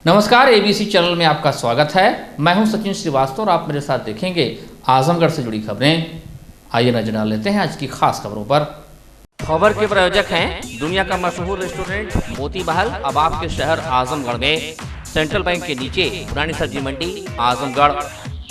नमस्कार, ABC channel में आपका स्वागत है। मैं हूं सचिन श्रीवास्तव और आप मेरे साथ देखेंगे आजमगढ़ से जुड़ी खबरें। आइए नजर डाल लेते हैं आज की खास खबरों पर। खबर के प्रायोजक हैं दुनिया का मशहूर रेस्टोरेंट मोती महल, अब आपके शहर आजमगढ़ में। सेंट्रल बैंक के नीचे पुरानी सब्जी मंडी आजमगढ़।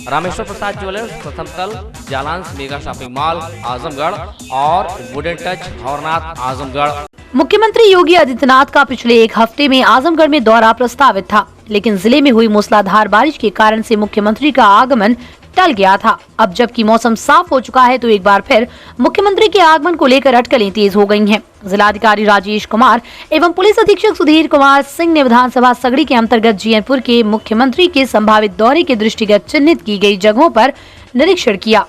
रामेश्वर प्रसाद ज्वेलर्स, प्रथम तल, जालांस मेगा शॉपिंग मॉल आजमगढ़ और वुडन टच भवरनाथ आजमगढ़। मुख्यमंत्री योगी आदित्यनाथ का पिछले एक हफ्ते में आजमगढ़ में दौरा प्रस्तावित था, लेकिन जिले में हुई मूसलाधार बारिश के कारण से मुख्यमंत्री का आगमन टल गया था। अब जबकि मौसम साफ हो चुका है तो एक बार फिर मुख्यमंत्री के आगमन को लेकर अटकलें तेज हो गई हैं। जिलाधिकारी राजेश कुमार एवं पुलिस अधीक्षक सुधीर कुमार सिंह ने विधानसभा सगड़ी के अंतर्गत जीयनपुर के मुख्यमंत्री के संभावित दौरे के दृष्टिगत चिन्हित की गई जगहों पर निरीक्षण किया।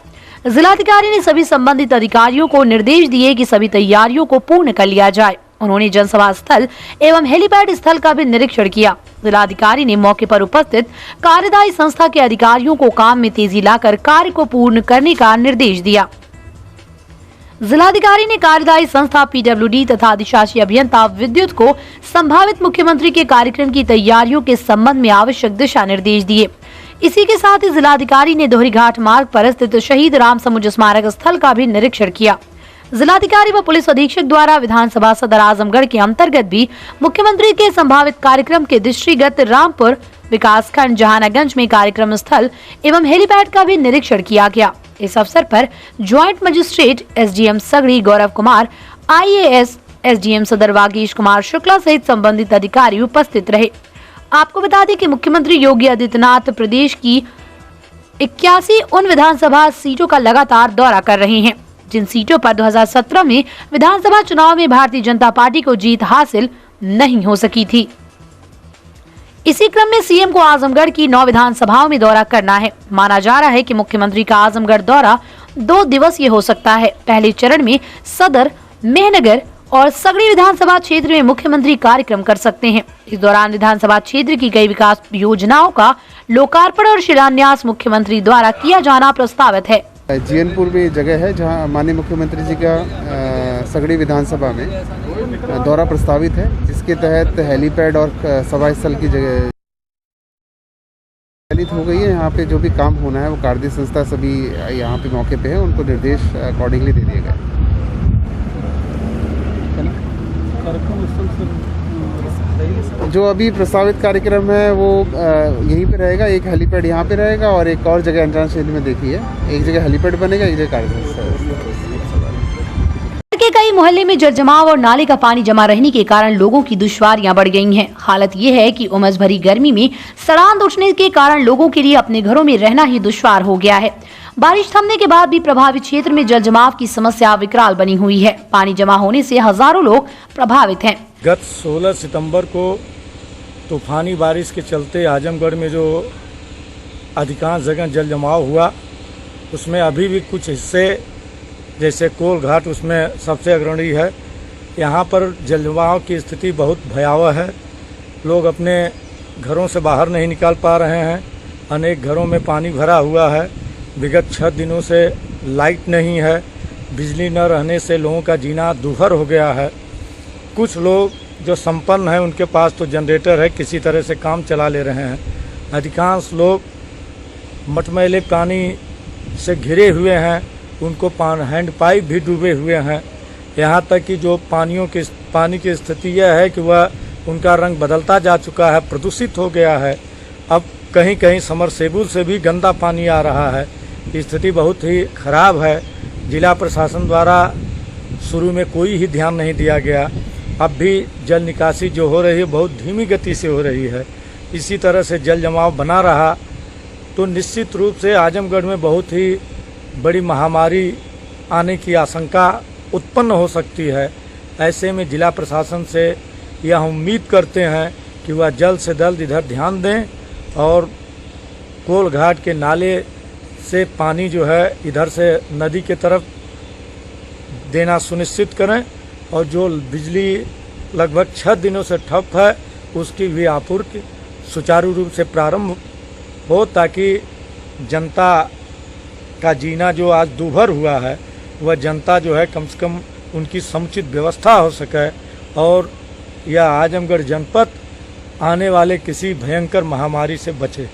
जिलाधिकारी ने सभी संबंधित अधिकारियों को निर्देश दिए कि सभी तैयारियों को पूर्ण कर लिया जाए। उन्होंने जनसभा स्थल एवं हेलीपैड स्थल का भी निरीक्षण किया। जिलाधिकारी ने मौके पर उपस्थित कार्यदायी संस्था के अधिकारियों को काम में तेजी लाकर कार्य को पूर्ण करने का निर्देश दिया। जिलाधिकारी ने कार्यदायी संस्था पीडब्ल्यूडी तथा अधिशासी अभियंता विद्युत को संभावित मुख्यमंत्री के कार्यक्रम की तैयारियों के संबंध में आवश्यक दिशा निर्देश दिए। इसी के साथ ही जिलाधिकारी ने दोहरी घाट मार्ग पर स्थित शहीद राम समुज स्मारक स्थल का भी निरीक्षण किया। जिलाधिकारी व पुलिस अधीक्षक द्वारा विधानसभा सदर आजमगढ़ के अंतर्गत भी मुख्यमंत्री के संभावित कार्यक्रम के दृष्टिगत रामपुर विकासखंड जहानागंज में कार्यक्रम स्थल एवं हेलीपैड का भी निरीक्षण किया गया। इस अवसर पर joint magistrate SDM Sagri Gaurav Kumar, IAS SDM सदर वागीश कुमार शुक्ला सहित संबंधित अधिकारी उपस्थित रहे। आपको बता दें कि मुख्यमंत्री योगी आदित्यनाथ प्रदेश की 81 उन विधानसभा सीटों का लगातार दौरा कर रहे हैं, जिन सीटों पर 2017 में विधानसभा चुनाव में भारतीय जनता पार्टी को जीत हासिल नहीं हो सकी थी। इसी क्रम में सीएम को आजमगढ़ की 9 विधानसभाओं में दौरा करना है। माना जा रहा है कि मुख्यमंत्री का आजमगढ़ दौरा 2 दिवसीय हो सकता है। पहले चरण में सदर, मेहनगर और सगड़ी विधानसभा क्षेत्र में मुख्यमंत्री कार्यक्रम कर सकते हैं। इस दौरान विधानसभा क्षेत्र की कई विकास योजनाओं का लोकार्पण और शिलान्यास मुख्यमंत्री द्वारा किया जाना प्रस्तावित है। जीयनपुर में जगह है जहां माननीय मुख्यमंत्री जी का सगड़ी विधानसभा में दौरा प्रस्तावित है, जिसके तहत हेलीपैड और सभा स्थल की जगह चयनित हो गई है। यहाँ पे जो भी काम होना है वो कार्यदायी संस्था सभी यहाँ पे मौके पे है, उनको निर्देश अकॉर्डिंगली दे दिए गए। जो अभी प्रस्तावित कार्यक्रम है वो यहीं पे रहेगा। एक हेलीपैड यहाँ पे रहेगा और एक और जगह अंजान क्षेत्र में देखी है, एक जगह हेलीपैड बनेगा, एक जगह के कई मोहल्ले में जल जमाव और नाले का पानी जमा रहने के कारण लोगों की दुश्वारियां बढ़ गई हैं। हालत ये है कि उमस भरी गर्मी में सड़ांध उठने के कारण लोगों के लिए अपने घरों में रहना ही दुश्वार हो गया है। बारिश थमने के बाद भी प्रभावित क्षेत्र में जल जमाव की समस्या विकराल बनी हुई है। पानी जमा होने से हजारों लोग प्रभावित हैं। गत 16 सितंबर को तूफानी बारिश के चलते आजमगढ़ में जो अधिकांश जगह जल जमाव हुआ, उसमें अभी भी कुछ हिस्से जैसे कोल घाट उसमें सबसे अग्रणी है। यहाँ पर जल जमाव की स्थिति बहुत भयावह है। लोग अपने घरों से बाहर नहीं निकाल पा रहे हैं। अनेक घरों में पानी भरा हुआ है। विगत 6 दिनों से लाइट नहीं है। बिजली न रहने से लोगों का जीना दूभर हो गया है। कुछ लोग जो संपन्न हैं उनके पास तो जनरेटर है, किसी तरह से काम चला ले रहे हैं। अधिकांश लोग मटमैले पानी से घिरे हुए हैं, उनको हैंड पाइप भी डूबे हुए हैं। यहाँ तक कि जो पानी की स्थिति यह है कि वह उनका रंग बदलता जा चुका है, प्रदूषित हो गया है। अब कहीं कहीं समरसेबुल से भी गंदा पानी आ रहा है। स्थिति बहुत ही खराब है। जिला प्रशासन द्वारा शुरू में कोई ही ध्यान नहीं दिया गया। अब भी जल निकासी जो हो रही है बहुत धीमी गति से हो रही है। इसी तरह से जल जमाव बना रहा तो निश्चित रूप से आजमगढ़ में बहुत ही बड़ी महामारी आने की आशंका उत्पन्न हो सकती है। ऐसे में जिला प्रशासन से यह उम्मीद करते हैं कि वह जल्द से जल्द इधर ध्यान दें और कोल घाट के नाले से पानी जो है इधर से नदी के तरफ देना सुनिश्चित करें और जो बिजली लगभग 6 दिनों से ठप है उसकी भी आपूर्ति सुचारू रूप से प्रारंभ हो, ताकि जनता का जीना जो आज दूभर हुआ है वह जनता जो है कम से कम उनकी समुचित व्यवस्था हो सके और यह आजमगढ़ जनपद आने वाले किसी भयंकर महामारी से बचे।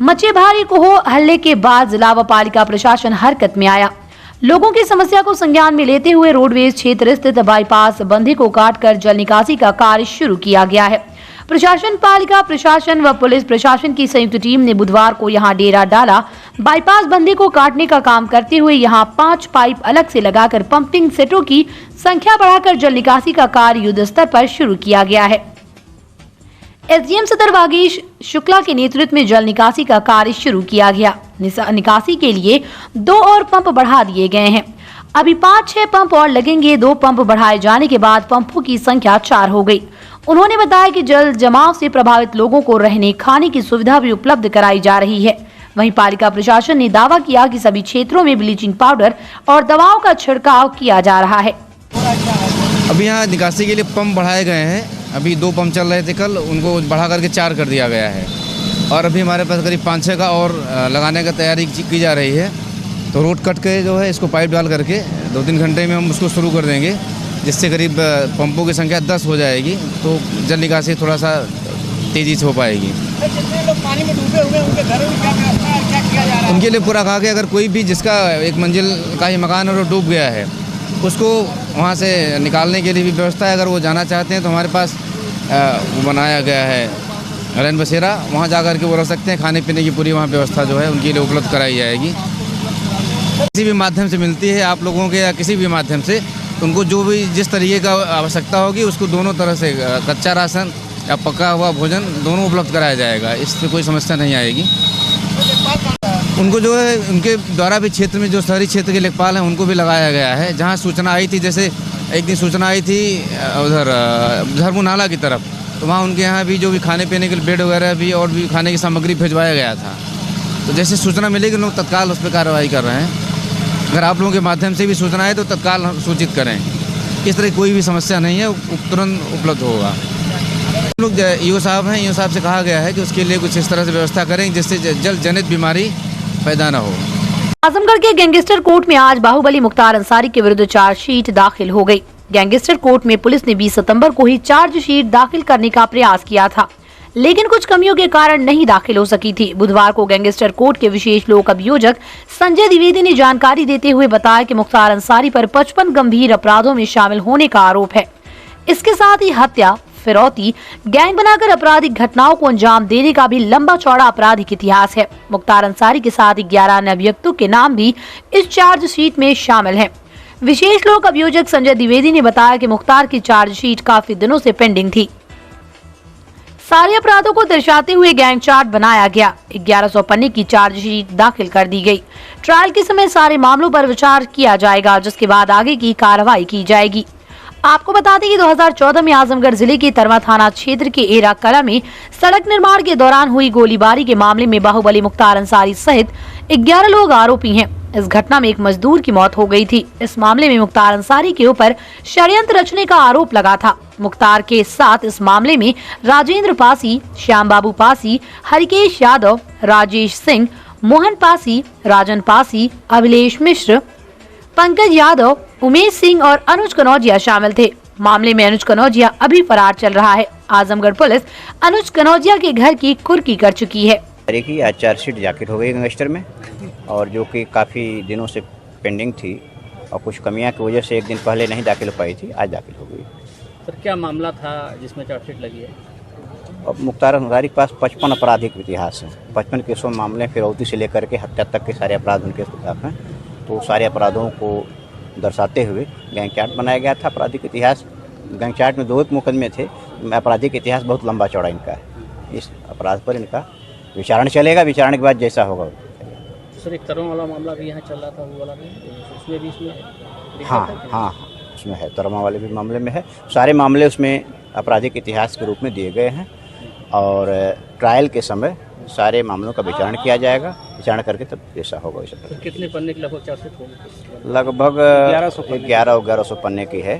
मचे भारी कोह हल्ले के बाद जिला व पालिका प्रशासन हरकत में आया। लोगों की समस्या को संज्ञान में लेते हुए रोडवेज क्षेत्र स्थित बाईपास बंधे को काटकर जल निकासी का कार्य शुरू किया गया है। प्रशासन, पालिका प्रशासन व पुलिस प्रशासन की संयुक्त टीम ने बुधवार को यहां डेरा डाला। बाईपास बंधे को काटने का काम करते हुए यहां 5 पाइप अलग से लगाकर पंपिंग सेटों की संख्या बढ़ाकर जल निकासी का कार्य युद्ध स्तर पर शुरू किया गया है। एसडीएम सदर वागीश शुक्ला के नेतृत्व में जल निकासी का कार्य शुरू किया गया। निकासी के लिए 2 और पंप बढ़ा दिए गए हैं। अभी 5-6 पंप और लगेंगे। 2 पंप बढ़ाए जाने के बाद पंपों की संख्या 4 हो गई। उन्होंने बताया कि जल जमाव से प्रभावित लोगों को रहने खाने की सुविधा भी उपलब्ध कराई जा रही है। वहीं पालिका प्रशासन ने दावा किया कि सभी क्षेत्रों में ब्लीचिंग पाउडर और दवाओं का छिड़काव किया जा रहा है। अभी यहाँ निकासी के लिए पंप बढ़ाए गए हैं। अभी 2 पंप चल रहे थे कल, उनको बढ़ा करके 4 कर दिया गया है और अभी हमारे पास करीब 5-6 का और लगाने का तैयारी की जा रही है। तो रोड कट के जो है इसको पाइप डाल करके 2-3 घंटे में हम उसको शुरू कर देंगे, जिससे करीब पंपों की संख्या 10 हो जाएगी। तो जल निकासी थोड़ा सा तेज़ी से हो पाएगी। जितने लोग पानी में डूबे हुए हैं उनके घरों में क्या व्यवस्था है, क्या किया जा रहा है? उनके लिए पूरा कहा कि अगर कोई भी जिसका 1 मंजिल का ही मकान है और डूब गया है, उसको वहाँ से निकालने के लिए भी व्यवस्था है। अगर वो जाना चाहते हैं तो हमारे पास वो बनाया गया है रैन बसेरा, वहाँ जा कर के वो रह सकते हैं। खाने पीने की पूरी वहाँ व्यवस्था जो है उनके लिए उपलब्ध कराई जाएगी। किसी भी माध्यम से मिलती है आप लोगों के या किसी भी माध्यम से, उनको जो भी जिस तरीके का आवश्यकता होगी उसको दोनों तरह से कच्चा राशन या पका हुआ भोजन दोनों उपलब्ध कराया जाएगा। इससे कोई समस्या नहीं आएगी। उनको जो है उनके द्वारा भी क्षेत्र में जो शहरी क्षेत्र के लेखपाल हैं उनको भी लगाया गया है। जहाँ सूचना आई थी, जैसे एक दिन सूचना आई थी उधर धर्मू नाला की तरफ, तो वहाँ उनके यहाँ भी जो भी खाने पीने के बेड वगैरह भी और भी खाने की सामग्री भिजवाया गया था। तो जैसे सूचना मिलेगी लोग तत्काल उस पर कार्रवाई कर रहे हैं। अगर आप लोगों के माध्यम से भी सूचना है तो तत्काल सूचित करें। इस तरह कोई भी समस्या नहीं है, तुरंत उपलब्ध होगा। लोग ईओ साहब हैं, ईओ साहब से कहा गया है कि उसके लिए कुछ इस तरह से व्यवस्था करें जिससे जल जनित बीमारी पैदा न हो। आजमगढ़ के गैंगस्टर कोर्ट में आज बाहुबली मुख्तार अंसारी के विरुद्ध चार्जशीट दाखिल हो गई। गैंगस्टर कोर्ट में पुलिस ने 20 सितंबर को ही चार्जशीट दाखिल करने का प्रयास किया था, लेकिन कुछ कमियों के कारण नहीं दाखिल हो सकी थी। बुधवार को गैंगस्टर कोर्ट के विशेष लोक अभियोजक संजय द्विवेदी ने जानकारी देते हुए बताया कि मुख्तार अंसारी पर 55 गंभीर अपराधों में शामिल होने का आरोप है। इसके साथ ही हत्या, फिरौती, गैंग बनाकर आपराधिक घटनाओं को अंजाम देने का भी लंबा चौड़ा आपराधिक इतिहास है। मुख्तार अंसारी के साथ 11 अन्य अभियुक्तों के नाम भी इस चार्जशीट में शामिल हैं। विशेष लोक अभियोजक संजय द्विवेदी ने बताया कि मुख्तार की चार्जशीट काफी दिनों से पेंडिंग थी। सारे अपराधों को दर्शाते हुए गैंग चार्ट बनाया गया। 1100 पन्ने की चार्जशीट दाखिल कर दी गई। ट्रायल के समय सारे मामलों पर विचार किया जाएगा, जिसके बाद आगे की कार्रवाई की जाएगी। आपको बता दें कि 2014 में आजमगढ़ जिले के तरवा थाना क्षेत्र के एरा कला में सड़क निर्माण के दौरान हुई गोलीबारी के मामले में बाहुबली मुख्तार अंसारी सहित 11 लोग आरोपी हैं। इस घटना में एक मजदूर की मौत हो गई थी। इस मामले में मुख्तार अंसारी के ऊपर षड्यंत्र रचने का आरोप लगा था। मुख्तार के साथ इस मामले में राजेंद्र पासी, श्याम बाबू पासी, हरिकेश यादव, राजेश सिंह, मोहन पासी, राजन पासी, अभिलेष मिश्र, पंकज यादव, उमेश सिंह और अनुज कनौजिया शामिल थे। मामले में अनुज कनौजिया अभी फरार चल रहा है। आजमगढ़ पुलिस अनुज कनौजिया के घर की कुर्की कर चुकी है। आज चार्जशीट दाखिल हो गई गैंगस्टर में, और जो कि काफ़ी दिनों से पेंडिंग थी और कुछ कमियां की वजह से एक दिन पहले नहीं दाखिल हो पाई थी, आज दाखिल हो गई। सर, क्या मामला था जिसमें चार्जशीट लगी है? अब मुख्तार अंसारी के पास 55 आपराधिक इतिहास है। 55 केसों मामले फिरौती से लेकर के हत्या तक के सारे अपराध उनके खिलाफ हैं। तो सारे अपराधों को दर्शाते हुए गैंग चार्ट बनाया गया था। आपराधिक इतिहास गैंग चार्ट में 2 मुकदमे थे। आपराधिक इतिहास बहुत लंबा चौड़ा इनका है। इस अपराध पर इनका विचारण चलेगा, विचारण के बाद जैसा होगा। सर, एक तरह वाला मामला भी यहाँ चल रहा था, वो वाला भी उसमें भी इसमें हाँ, उसमें है। तरमा वाले भी मामले में है। सारे मामले उसमें आपराधिक इतिहास के रूप में दिए गए हैं और ट्रायल के समय सारे मामलों का विचारण किया जाएगा। विचारण करके तब जैसा होगा वैसा। तो कितने पन्ने की लगभग चार्जशीट होगी? लगभग 1100 पन्ने की है।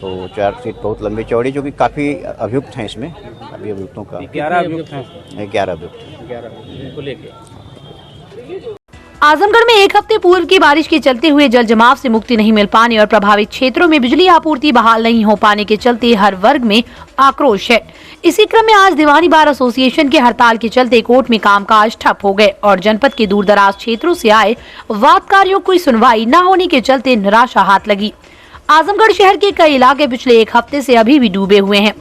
तो चार्जशीट बहुत लंबी चौड़ी, जो कि काफ़ी अभियुक्त हैं इसमें। अभी अभियुक्तों का 11 अभियुक्त हैं। 11 अभियुक्त को लेके आजमगढ़ में एक हफ्ते पूर्व की बारिश के चलते हुए जल जमाव से मुक्ति नहीं मिल पाने और प्रभावित क्षेत्रों में बिजली आपूर्ति बहाल नहीं हो पाने के चलते हर वर्ग में आक्रोश है। इसी क्रम में आज दीवानी बार एसोसिएशन के हड़ताल के चलते कोर्ट में कामकाज ठप हो गए और जनपद के दूर दराज क्षेत्रों से आए वादकारियों की सुनवाई न होने के चलते निराशा हाथ लगी। आजमगढ़ शहर के कई इलाके पिछले एक हफ्ते से अभी भी डूबे हुए हैं।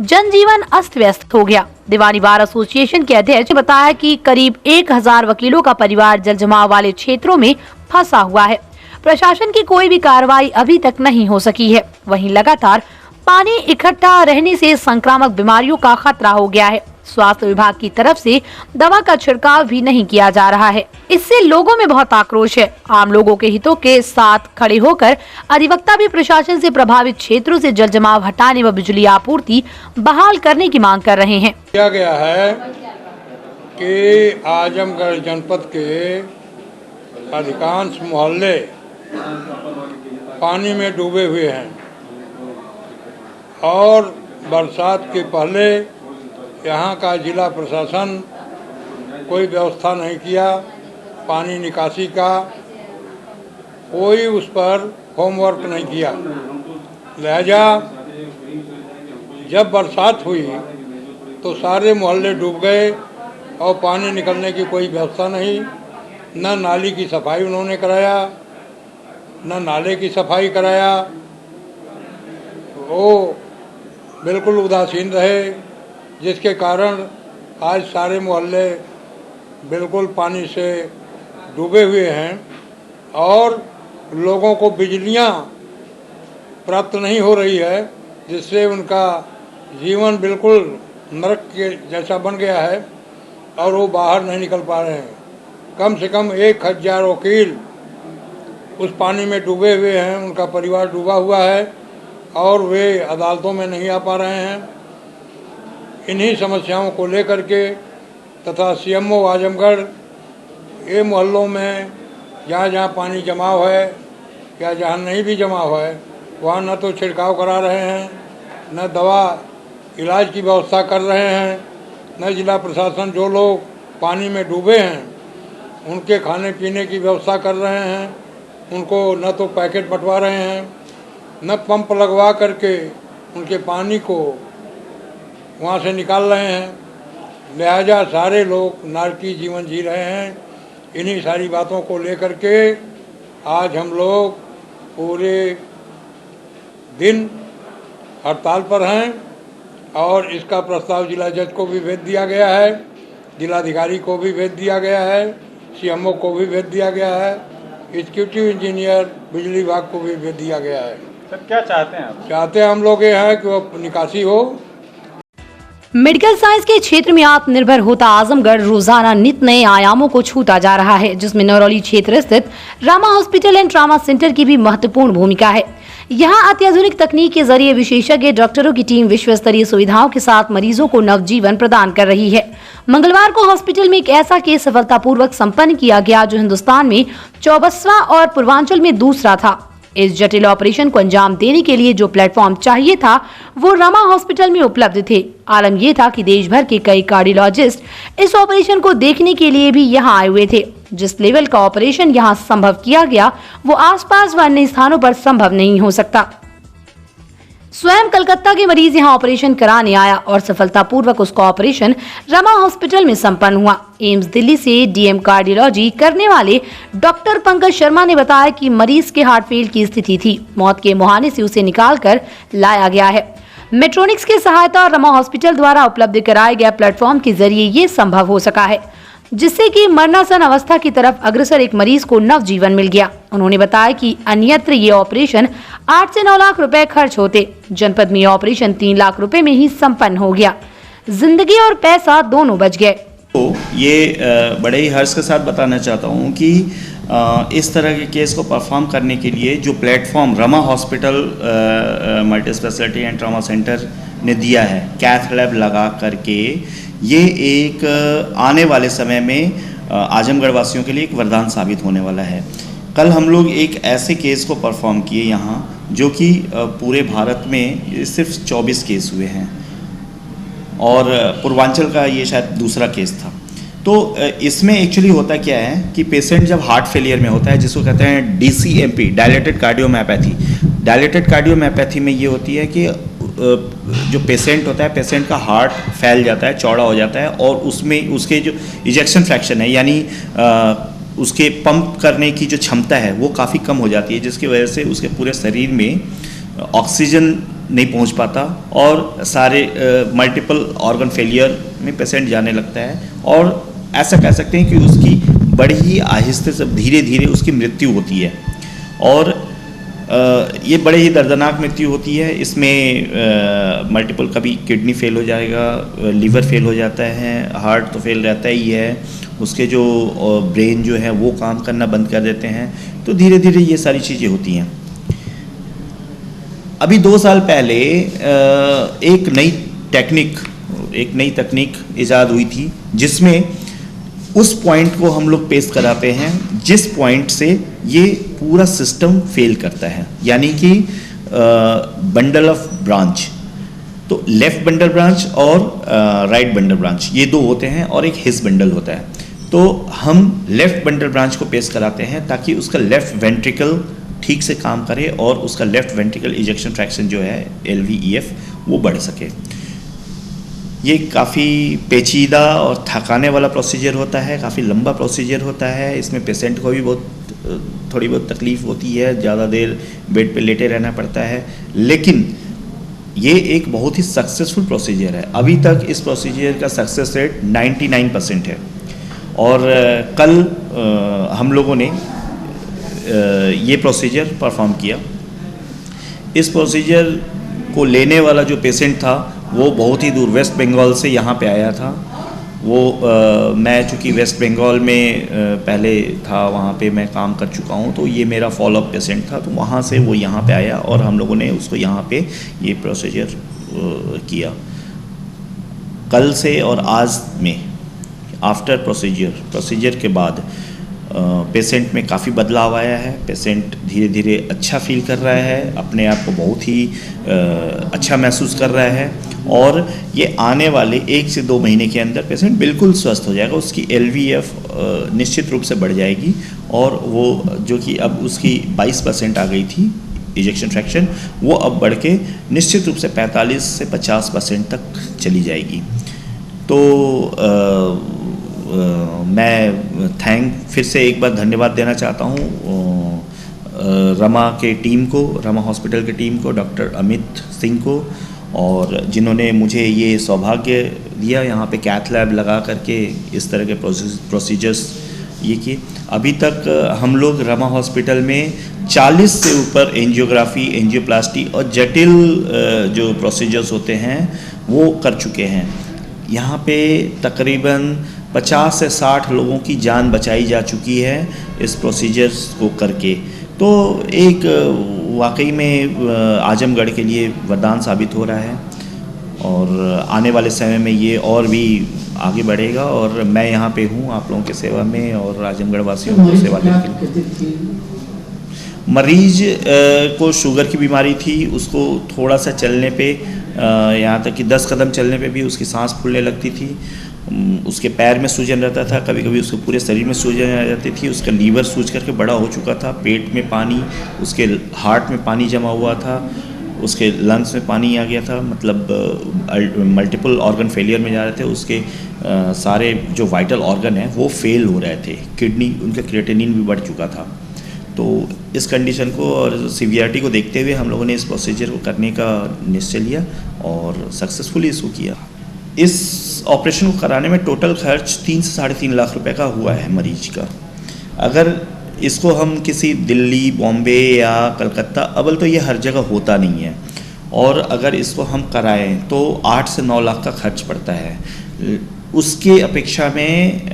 जनजीवन अस्त व्यस्त हो गया। दीवानी बार एसोसिएशन के अध्यक्ष ने बताया कि करीब 1000 वकीलों का परिवार जल जमाव वाले क्षेत्रों में फंसा हुआ है। प्रशासन की कोई भी कार्रवाई अभी तक नहीं हो सकी है। वहीं लगातार पानी इकट्ठा रहने से संक्रामक बीमारियों का खतरा हो गया है। स्वास्थ्य विभाग की तरफ से दवा का छिड़काव भी नहीं किया जा रहा है। इससे लोगों में बहुत आक्रोश है। आम लोगों के हितों के साथ खड़े होकर अधिवक्ता भी प्रशासन से प्रभावित क्षेत्रों से जल जमाव हटाने व बिजली आपूर्ति बहाल करने की मांग कर रहे हैं। किया गया है कि आजमगढ़ जनपद के अधिकांश मोहल्ले पानी में डूबे हुए हैं और बरसात के पहले यहाँ का जिला प्रशासन कोई व्यवस्था नहीं किया। पानी निकासी का कोई उस पर होमवर्क नहीं किया। लिहाजा जब बरसात हुई तो सारे मोहल्ले डूब गए और पानी निकलने की कोई व्यवस्था नहीं। न नाली की सफाई उन्होंने कराया, न नाले की सफाई कराया। वो बिल्कुल उदासीन रहे, जिसके कारण आज सारे मोहल्ले बिल्कुल पानी से डूबे हुए हैं और लोगों को बिजलियां प्राप्त नहीं हो रही है, जिससे उनका जीवन बिल्कुल नरक के जैसा बन गया है और वो बाहर नहीं निकल पा रहे हैं। कम से कम 1000 वकील उस पानी में डूबे हुए हैं, उनका परिवार डूबा हुआ है और वे अदालतों में नहीं आ पा रहे हैं। इन्हीं समस्याओं को लेकर के तथा सीएमओ आजमगढ़ ये मोहल्लों में जहाँ जहाँ पानी जमाव है या जहाँ नहीं भी जमाव है वहाँ न तो छिड़काव करा रहे हैं, न दवा इलाज की व्यवस्था कर रहे हैं, न जिला प्रशासन जो लोग पानी में डूबे हैं उनके खाने पीने की व्यवस्था कर रहे हैं, उनको न तो पैकेट बंटवा रहे हैं, न पंप लगवा करके उनके पानी को वहाँ से निकाल रहे हैं। लिहाजा सारे लोग नारकी जीवन जी रहे हैं। इन्हीं सारी बातों को लेकर के आज हम लोग पूरे दिन हड़ताल पर हैं और इसका प्रस्ताव जिला जज को भी भेज दिया गया है, जिलाधिकारी को भी भेज दिया गया है, सीएमओ को भी भेज दिया गया है, एग्जीक्यूटिव इंजीनियर बिजली विभाग को भी भेज दिया गया है। सर क्या चाहते हैं आप? चाहते हम लोग ये हैं कि वो निकासी हो। मेडिकल साइंस के क्षेत्र में आत्मनिर्भर होता आजमगढ़ रोजाना नित नए आयामों को छूता जा रहा है, जिसमें नरौली क्षेत्र स्थित Rama hospital and trauma centre की भी महत्वपूर्ण भूमिका है। यहाँ अत्याधुनिक तकनीक के जरिए विशेषज्ञ डॉक्टरों की टीम विश्व स्तरीय सुविधाओं के साथ मरीजों को नवजीवन प्रदान कर रही है। मंगलवार को हॉस्पिटल में एक ऐसा केस सफलतापूर्वक संपन्न किया गया जो हिंदुस्तान में 24वां और पूर्वांचल में दूसरा था। इस जटिल ऑपरेशन को अंजाम देने के लिए जो प्लेटफॉर्म चाहिए था वो रमा हॉस्पिटल में उपलब्ध थे। आलम यह था कि देश भर के कई कार्डियोलॉजिस्ट इस ऑपरेशन को देखने के लिए भी यहां आए हुए थे। जिस लेवल का ऑपरेशन यहां संभव किया गया वो आसपास व अन्य स्थानों पर संभव नहीं हो सकता। स्वयं कलकत्ता के मरीज यहां ऑपरेशन कराने आया और सफलतापूर्वक उसका ऑपरेशन रमा हॉस्पिटल में संपन्न हुआ। एम्स दिल्ली से डीएम कार्डियोलॉजी करने वाले डॉक्टर पंकज शर्मा ने बताया कि मरीज के हार्ट फेल की स्थिति थी। मौत के मुहाने से उसे निकालकर लाया गया है। मेट्रोनिक्स की सहायता और रमा हॉस्पिटल द्वारा उपलब्ध कराए गए प्लेटफॉर्म के जरिए ये संभव हो सका है, जिससे कि मरणासन अवस्था की तरफ अग्रसर एक मरीज को नव जीवन मिल गया। उन्होंने बताया कि अन्यत्र ये ऑपरेशन 8 से 9 लाख रुपए खर्च होते, जनपद में ये ऑपरेशन 3 लाख रुपए में ही संपन्न हो गया। जिंदगी और पैसा दोनों बच गए। तो ये बड़े ही हर्ष के साथ बताना चाहता हूँ कि इस तरह के केस को परफॉर्म करने के लिए जो platform Rama hospital multi speciality and trauma centre ने दिया है, कैथ लैब लगा करके, ये एक आने वाले समय में आजमगढ़ वासियों के लिए एक वरदान साबित होने वाला है। कल हम लोग एक ऐसे केस को परफॉर्म किए यहाँ जो कि पूरे भारत में सिर्फ 24 केस हुए हैं और पूर्वांचल का ये शायद दूसरा केस था। तो इसमें एक्चुअली होता क्या है कि पेशेंट जब हार्ट फेलियर में होता है, जिसको कहते हैं DCMP, dilated cardiomyopathy. Dilated cardiomyopathy में ये होती है कि जो पेशेंट होता है, पेशेंट का हार्ट फैल जाता है, चौड़ा हो जाता है, और उसमें उसके जो इजेक्शन फ्रैक्शन है, यानी उसके पंप करने की जो क्षमता है वो काफ़ी कम हो जाती है, जिसकी वजह से उसके पूरे शरीर में ऑक्सीजन नहीं पहुंच पाता और सारे मल्टीपल ऑर्गन फेलियर में पेशेंट जाने लगता है, और ऐसा कह सकते हैं कि उसकी बड़ी ही आहिस्ते से धीरे धीरे उसकी मृत्यु होती है। और ये बड़े ही दर्दनाक मृत्यु होती है। इसमें मल्टीपल, कभी किडनी फेल हो जाएगा, लीवर फेल हो जाता है, हार्ट तो फेल रहता ही है, उसके जो ब्रेन जो है वो काम करना बंद कर देते हैं। तो धीरे धीरे ये सारी चीज़ें होती हैं। अभी 2 साल पहले एक नई तकनीक ईजाद हुई थी, जिसमें उस पॉइंट को हम लोग पेश कराते हैं जिस पॉइंट से ये पूरा सिस्टम फेल करता है, यानी कि बंडल ऑफ ब्रांच। तो लेफ्ट बंडल ब्रांच और राइट बंडल ब्रांच, ये 2 होते हैं, और एक हिस बंडल होता है। तो हम लेफ्ट बंडल ब्रांच को पेश कराते हैं ताकि उसका लेफ्ट वेंट्रिकल ठीक से काम करे और उसका लेफ्ट वेंट्रिकल इजेक्शन फ्रैक्शन जो है LVEF वो बढ़ सके। ये काफ़ी पेचीदा और थकाने वाला प्रोसीजर होता है, काफ़ी लंबा प्रोसीजर होता है। इसमें पेशेंट को भी थोड़ी बहुत तकलीफ़ होती है, ज़्यादा देर बेड पे लेटे रहना पड़ता है, लेकिन ये एक बहुत ही सक्सेसफुल प्रोसीजर है। अभी तक इस प्रोसीजर का सक्सेस रेट 99% है। और कल हम लोगों ने ये प्रोसीजर परफॉर्म किया। इस प्रोसीजर को लेने वाला जो पेशेंट था वो बहुत ही दूर वेस्ट बंगाल से यहाँ पे आया था। वो मैं चूँकि वेस्ट बंगाल में पहले था, वहाँ पे मैं काम कर चुका हूँ, तो ये मेरा फॉलोअप पेशेंट था। तो वहाँ से वो यहाँ पे आया और हम लोगों ने उसको यहाँ पे ये प्रोसीजर किया। कल से और आज में आफ्टर प्रोसीजर के बाद पेशेंट में काफ़ी बदलाव आया है। पेशेंट धीरे धीरे अच्छा फील कर रहा है, अपने आप को बहुत ही अच्छा महसूस कर रहा है, और ये आने वाले 1 से 2 महीने के अंदर पेशेंट बिल्कुल स्वस्थ हो जाएगा। उसकी LVEF निश्चित रूप से बढ़ जाएगी, और वो जो कि अब उसकी 22% आ गई थी इजेक्शन फ्रैक्शन, वो अब बढ़ के निश्चित रूप से 45 से 50% तक चली जाएगी। तो मैं फिर से एक बार धन्यवाद देना चाहता हूँ रमा के टीम को, रमा हॉस्पिटल के टीम को, डॉक्टर अमित सिंह को, और जिन्होंने मुझे ये सौभाग्य दिया यहाँ पे कैथ लैब लगा करके इस तरह के प्रोसीजर्स ये किए। अभी तक हम लोग रमा हॉस्पिटल में 40 से ऊपर एंजियोग्राफी, एंजियोप्लास्टी और जटिल जो प्रोसीजर्स होते हैं वो कर चुके हैं। यहाँ पे तकरीबन 50 से 60 लोगों की जान बचाई जा चुकी है इस प्रोसीजर्स को करके। तो एक वाकई में आजमगढ़ के लिए वरदान साबित हो रहा है, और आने वाले समय में ये और भी आगे बढ़ेगा। और मैं यहाँ पे हूँ आप लोगों की सेवा में और आजमगढ़ वासियों को सेवा देने के लिए। मरीज को शुगर की बीमारी थी, उसको थोड़ा सा चलने पे यहाँ तक कि 10 कदम चलने पे भी उसकी सांस फूलने लगती थी, उसके पैर में सूजन रहता था, कभी कभी उसके पूरे शरीर में सूजन आ जाती थी, उसका लीवर सूज करके बड़ा हो चुका था, पेट में पानी, उसके हार्ट में पानी जमा हुआ था, उसके लंग्स में पानी आ गया था, मतलब मल्टीपल ऑर्गन फेलियर में जा रहे थे। उसके सारे जो वाइटल ऑर्गन हैं वो फेल हो रहे थे, किडनी, उनका क्रिएटिनिन भी बढ़ चुका था। तो इस कंडीशन को और सीवियरिटी को देखते हुए हम लोगों ने इस प्रोसीजर को करने का निश्चय लिया और सक्सेसफुली इसको किया। इस ऑपरेशन को कराने में टोटल खर्च 3 से 3.5 लाख रुपए का हुआ है मरीज का। अगर इसको हम किसी दिल्ली, बॉम्बे या कलकत्ता, अव्वल तो ये हर जगह होता नहीं है, और अगर इसको हम कराएं तो 8 से 9 लाख का खर्च पड़ता है। उसके अपेक्षा में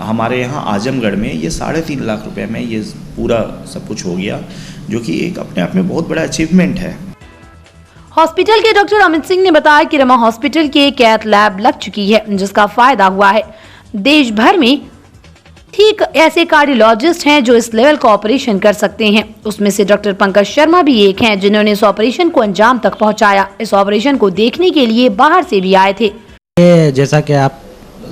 हमारे यहाँ आजमगढ़ में ये 3.5 लाख रुपए में ये पूरा सब कुछ हो गया, जो कि एक अपने आप में बहुत बड़ा अचीवमेंट है। हॉस्पिटल के डॉक्टर अमित सिंह ने बताया कि रमा हॉस्पिटल की कैथ लैब लग चुकी है, जिसका फायदा हुआ है। देश भर में ठीक ऐसे कार्डियोलॉजिस्ट हैं जो इस लेवल का ऑपरेशन कर सकते हैं। उसमें से डॉक्टर पंकज शर्मा भी एक हैं, जिन्होंने इस ऑपरेशन को अंजाम तक पहुंचाया। इस ऑपरेशन को देखने के लिए बाहर से भी आए थे। जैसा कि आप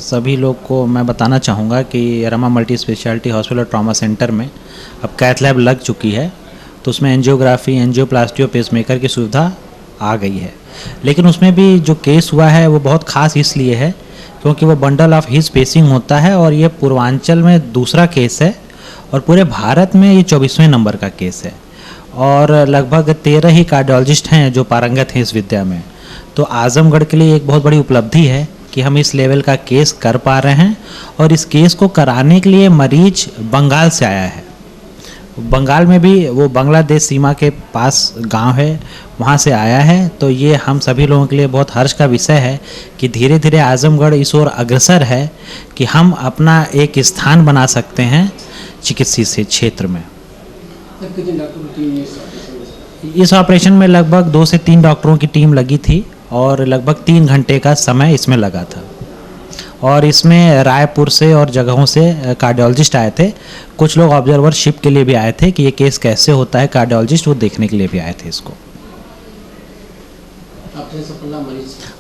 सभी लोग को मैं बताना चाहूँगा कि Rama multi speciality hospital trauma centre में अब कैथ लैब लग चुकी है, तो उसमें एंजियोग्राफी, एंजियोप्लास्टी और पेसमेकर की सुविधा आ गई है। लेकिन उसमें भी जो केस हुआ है वो बहुत ख़ास इसलिए है क्योंकि वो बंडल ऑफ हिज स्पेसिंग होता है और ये पूर्वांचल में दूसरा केस है और पूरे भारत में ये 24वें नंबर का केस है और लगभग 13 ही कार्डियोलॉजिस्ट हैं जो पारंगत हैं इस विद्या में। तो आजमगढ़ के लिए एक बहुत बड़ी उपलब्धि है कि हम इस लेवल का केस कर पा रहे हैं और इस केस को कराने के लिए मरीज बंगाल से आया है। बंगाल में भी वो बांग्लादेश सीमा के पास गांव है, वहाँ से आया है। तो ये हम सभी लोगों के लिए बहुत हर्ष का विषय है कि धीरे धीरे आजमगढ़ इस ओर अग्रसर है कि हम अपना एक स्थान बना सकते हैं चिकित्सीय से क्षेत्र में। इस ऑपरेशन में लगभग 2 से 3 डॉक्टरों की टीम लगी थी और लगभग 3 घंटे का समय इसमें लगा था और इसमें रायपुर से और जगहों से कार्डियोलॉजिस्ट आए थे। कुछ लोग ऑब्जर्वरशिप के लिए भी आए थे कि ये केस कैसे होता है, कार्डियोलॉजिस्ट वो देखने के लिए भी आए थे इसको।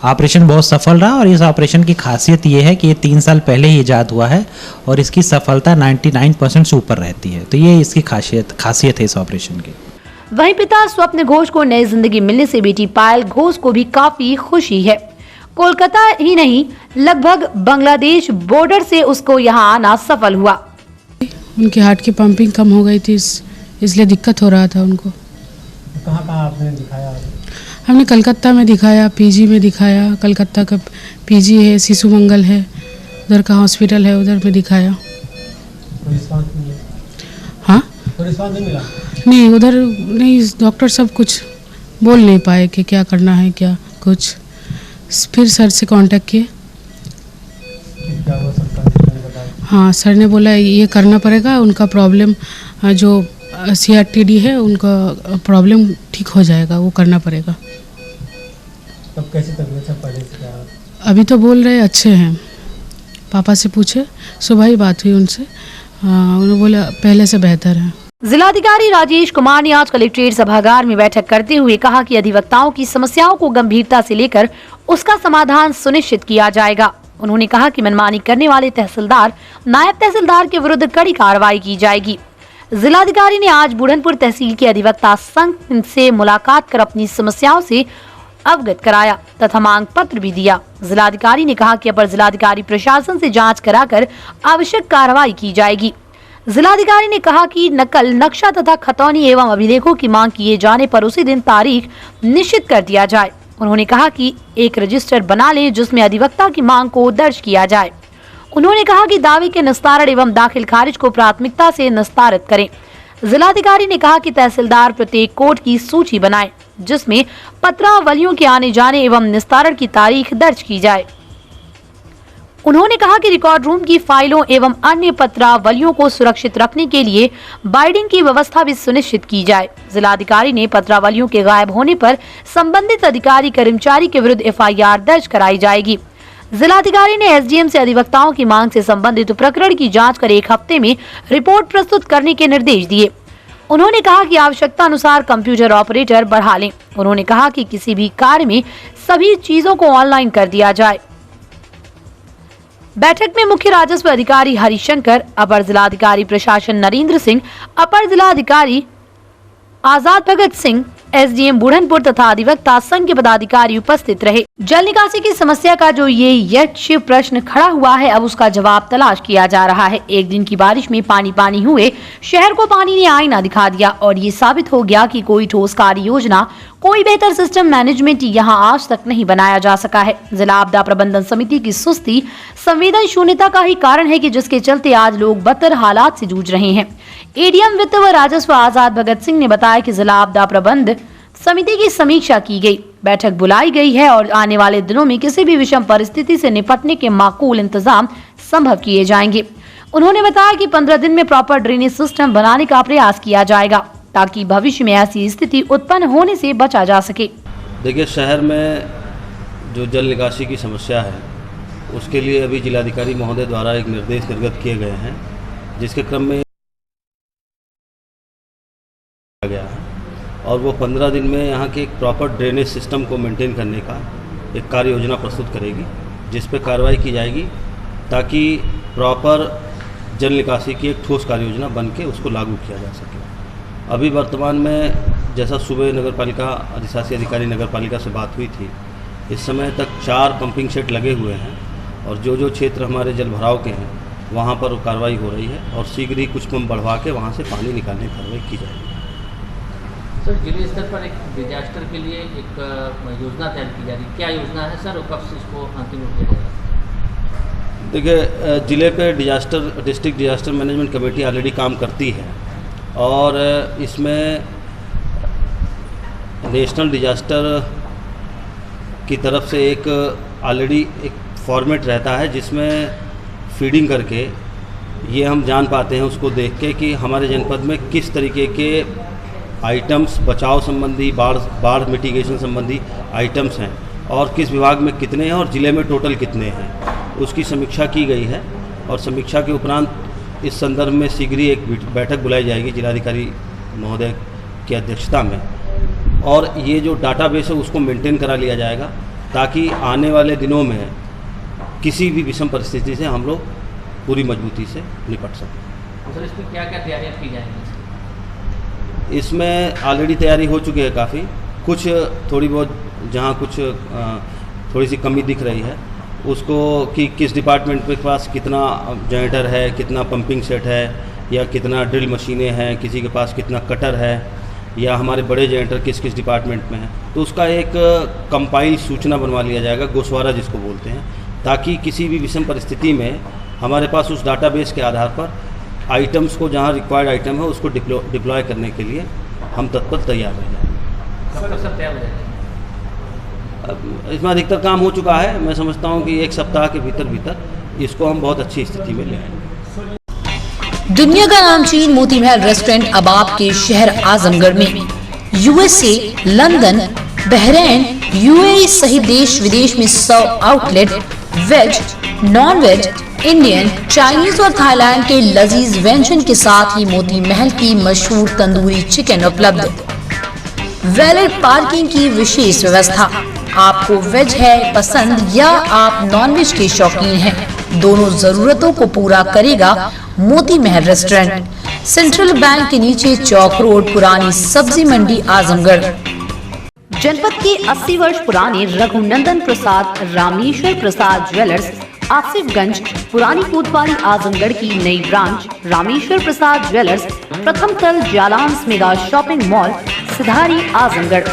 ऑपरेशन बहुत सफल रहा और इस ऑपरेशन की खासियत ये है कि ये 3 साल पहले ही ईजाद हुआ है और इसकी सफलता 99% से ऊपर रहती है। तो ये इसकी खासियत है इस ऑपरेशन की। वहीं पिता स्वप्न घोष को नई जिंदगी मिलने से बेटी पायल घोष को भी काफी खुशी है। कोलकाता ही नहीं, लगभग बांग्लादेश बॉर्डर से उसको यहाँ आना सफल हुआ। उनके हार्ट की पंपिंग कम हो गई थी, इसलिए दिक्कत हो रहा था उनको। कहाँ आपने दिखाया? हमने कलकत्ता में दिखाया, पीजी में दिखाया। कलकत्ता का पीजी है, शिशु मंगल है, उधर का हॉस्पिटल है, उधर में दिखाया। हाँ, रिस्पॉन्स नहीं मिला? नहीं, उधर नहीं, डॉक्टर सब कुछ बोल नहीं पाए कि क्या करना है क्या कुछ। फिर सर से कांटेक्ट किए। हाँ, सर ने बोला ये करना पड़ेगा, उनका प्रॉब्लम जो CRTD है उनका प्रॉब्लम ठीक हो जाएगा, वो करना पड़ेगा। तब कैसी तबीयत है पहले से? क्या अभी तो बोल रहे अच्छे हैं। पापा से पूछे, सुबह ही बात हुई उनसे, उन्होंने बोला पहले से बेहतर है। जिलाधिकारी राजेश कुमार ने आज कलेक्ट्रेट सभागार में बैठक करते हुए कहा कि अधिवक्ताओं की समस्याओं को गंभीरता से लेकर उसका समाधान सुनिश्चित किया जाएगा। उन्होंने कहा कि मनमानी करने वाले तहसीलदार, नायब तहसीलदार के विरुद्ध कड़ी कार्रवाई की जाएगी। जिलाधिकारी ने आज बुढ़नपुर तहसील के अधिवक्ता संघ से मुलाकात कर अपनी समस्याओं से अवगत कराया तथा मांग पत्र भी दिया। जिलाधिकारी ने कहा कि अपर जिलाधिकारी प्रशासन से जांच कराकर आवश्यक कार्रवाई की जाएगी। जिलाधिकारी ने कहा कि नकल, नक्शा तथा खतौनी एवं अभिलेखों की मांग किए जाने पर उसी दिन तारीख निश्चित कर दिया जाए। उन्होंने कहा कि एक रजिस्टर बना लें जिसमें अधिवक्ता की मांग को दर्ज किया जाए। उन्होंने कहा कि दावे के निस्तारण एवं दाखिल खारिज को प्राथमिकता से निस्तारित करें। जिलाधिकारी ने कहा कि तहसीलदार प्रत्येक कोर्ट की सूची बनाए जिसमें पत्रावलियों के आने जाने एवं निस्तारण की तारीख दर्ज की जाए। उन्होंने कहा कि रिकॉर्ड रूम की फाइलों एवं अन्य पत्रावलियों को सुरक्षित रखने के लिए बाइंडिंग की व्यवस्था भी सुनिश्चित की जाए। जिलाधिकारी ने पत्रावलियों के गायब होने पर संबंधित अधिकारी कर्मचारी के विरुद्ध FIR दर्ज कराई जाएगी। जिलाधिकारी ने SDM से अधिवक्ताओं की मांग से संबंधित प्रकरण की जांच कर 1 हफ्ते में रिपोर्ट प्रस्तुत करने के निर्देश दिए। उन्होंने कहा कि आवश्यकता अनुसार कंप्यूटर ऑपरेटर बढ़ा लें। उन्होंने कहा कि किसी भी कार्य में सभी चीजों को ऑनलाइन कर दिया जाए। बैठक में मुख्य राजस्व अधिकारी हरिशंकर, अपर जिलाधिकारी प्रशासन नरेंद्र सिंह, अपर जिलाधिकारी आजाद भगत सिंह, SDM बुढ़नपुर तथा अधिवक्ता संघ के पदाधिकारी उपस्थित रहे। जल निकासी की समस्या का जो ये यक्ष प्रश्न खड़ा हुआ है, अब उसका जवाब तलाश किया जा रहा है। एक दिन की बारिश में पानी हुए शहर को पानी ने आईना दिखा दिया और ये साबित हो गया कि कोई ठोस कार्य योजना, कोई बेहतर सिस्टम मैनेजमेंट यहाँ आज तक नहीं बनाया जा सका है। जिला आपदा प्रबंधन समिति की सुस्ती, संवेदन शून्यता का ही कारण है कि जिसके चलते आज लोग बदतर हालात से जूझ रहे हैं। ADM वित्त व राजस्व आजाद भगत सिंह ने बताया कि जिला आपदा प्रबंध समिति की समीक्षा की गई, बैठक बुलाई गई है और आने वाले दिनों में किसी भी विषम परिस्थिति से निपटने के माकूल इंतजाम संभव किए जाएंगे। उन्होंने बताया कि 15 दिन में प्रॉपर ड्रेनेज सिस्टम बनाने का प्रयास किया जाएगा ताकि भविष्य में ऐसी स्थिति उत्पन्न होने से बचा जा सके। देखिए, शहर में जो जल निकासी की समस्या है उसके लिए अभी जिलाधिकारी महोदय द्वारा एक निर्देश निर्गत किए गए हैं, जिसके क्रम में गया है और वो 15 दिन में यहाँ के एक प्रॉपर ड्रेनेज सिस्टम को मेंटेन करने का एक कार्य योजना प्रस्तुत करेगी, जिस पे कार्रवाई की जाएगी ताकि प्रॉपर जल निकासी की एक ठोस कार्य योजना बन के उसको लागू किया जा सके। अभी वर्तमान में जैसा सुबह नगर पालिका अधिशासी अधिकारी नगर पालिका से बात हुई थी, इस समय तक 4 पंपिंग सेट लगे हुए हैं और जो क्षेत्र हमारे जल भराव के हैं वहाँ पर कार्रवाई हो रही है और शीघ्र ही कुछ पंप बढ़वा के वहाँ से पानी निकालने की कार्रवाई की जाएगी। सर, जिले स्तर पर एक डिजास्टर के लिए एक योजना तैयार की जा रही है, क्या योजना है सर और कब से इसको अंतिम रूप दिया जाएगा? देखिए, ज़िले पे district disaster management committee already काम करती है और इसमें नेशनल डिजास्टर की तरफ से एक ऑलरेडी एक फॉर्मेट रहता है जिसमें फीडिंग करके ये हम जान पाते हैं उसको देख के कि हमारे जनपद में किस तरीके के आइटम्स बचाव संबंधी बाढ़ मिटिगेशन संबंधी आइटम्स हैं और किस विभाग में कितने हैं और ज़िले में टोटल कितने हैं, उसकी समीक्षा की गई है। और समीक्षा के उपरांत इस संदर्भ में शीघ्र ही एक बैठक बुलाई जाएगी जिलाधिकारी महोदय की अध्यक्षता में और ये जो डाटाबेस है उसको मेंटेन करा लिया जाएगा ताकि आने वाले दिनों में किसी भी विषम परिस्थिति से हम लोग पूरी मजबूती से निपट सकें। सर, इसमें क्या क्या तैयारियाँ की जाएंगी? इसमें ऑलरेडी तैयारी हो चुकी है काफ़ी, कुछ थोड़ी बहुत जहाँ कुछ थोड़ी सी कमी दिख रही है उसको कि किस डिपार्टमेंट के पास कितना जनरेटर है, कितना पंपिंग सेट है या कितना ड्रिल मशीनें हैं, किसी के पास कितना कटर है या हमारे बड़े जनरेटर किस किस डिपार्टमेंट में है, तो उसका एक कंपाइल सूचना बनवा लिया जाएगा, गोशवारा जिसको बोलते हैं, ताकि किसी भी विषम परिस्थिति में हमारे पास उस डाटाबेस के आधार पर आइटम्स को जहां रिक्वायर्ड आइटम है उसको डिप्लॉय करने के लिए हम तत्पर तैयार रह जाएंगे। कब तक सब तैयार हो जाएगा? इसमें अधिकतर काम हो चुका है, मैं समझता हूं कि 1 सप्ताह के भीतर इसको हम बहुत अच्छी स्थिति में ले आएंगे। दुनिया का नामचीन मोती महल रेस्टोरेंट अब आपके शहर आजमगढ़ में यूएसए, लंदन, बहरीन, यूएई सहित देश विदेश में 100 outlet veg, non veg, Indian, Chinese और थाईलैंड के लजीज व्यंजन के साथ ही मोती महल की मशहूर तंदूरी चिकन उपलब्ध। वैलिड पार्किंग की विशेष व्यवस्था। आपको वेज है पसंद या आप नॉन वेज के शौकीन हैं, दोनों जरूरतों को पूरा करेगा Moti Mahal restaurant. Central bank के नीचे चौक रोड, पुरानी सब्जी मंडी, आजमगढ़। जनपद के 80 वर्ष पुराने रघुनंदन प्रसाद रामेश्वर प्रसाद ज्वेलर्स, आसिफगंज, पुरानी कोतवाली, आजमगढ़ की नई ब्रांच रामेश्वर प्रसाद ज्वेलर्स, प्रथम तल जालांस mega shopping mall, Sidhari, Azamgarh.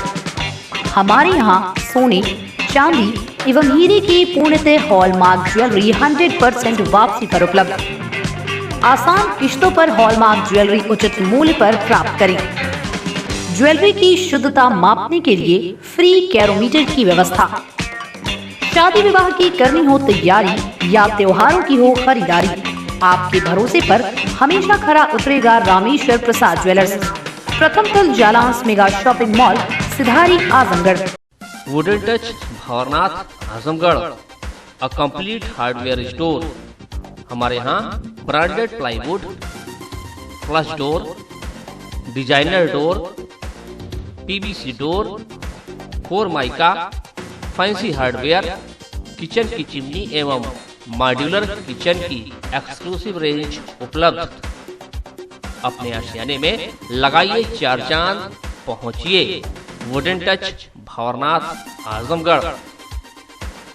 हमारे यहाँ सोने, चांदी एवं हीरे की पूर्णतः हॉलमार्क ज्वेलरी 100% वापसी पर उपलब्ध। आसान किश्तों पर हॉलमार्क ज्वेलरी उचित मूल्य पर प्राप्त करें। ज्वेलरी की शुद्धता मापने के लिए फ्री कैरोमीटर की व्यवस्था। शादी विवाह की करनी हो तैयारी या त्योहारों की हो खरीदारी, आपके भरोसे पर हमेशा खरा उतरेगा रामेश्वर प्रसाद ज्वेलर्स, प्रथम तल जालांस mega shopping mall, Sidhari, Azamgarh. Wooden touch Bhawarnath, Azamgarh, a complete hardware store. हमारे यहाँ branded plywood, flush door, designer door, PVC door, formica, fancy hardware, kitchen की चिमनी एवं मॉड्यूलर किचन की एक्सक्लूसिव रेंज उपलब्ध। अपने आशियाने में लगाइए 4 चांद, पहुंचिए वुडन टच भवरनाथ, आजमगढ़।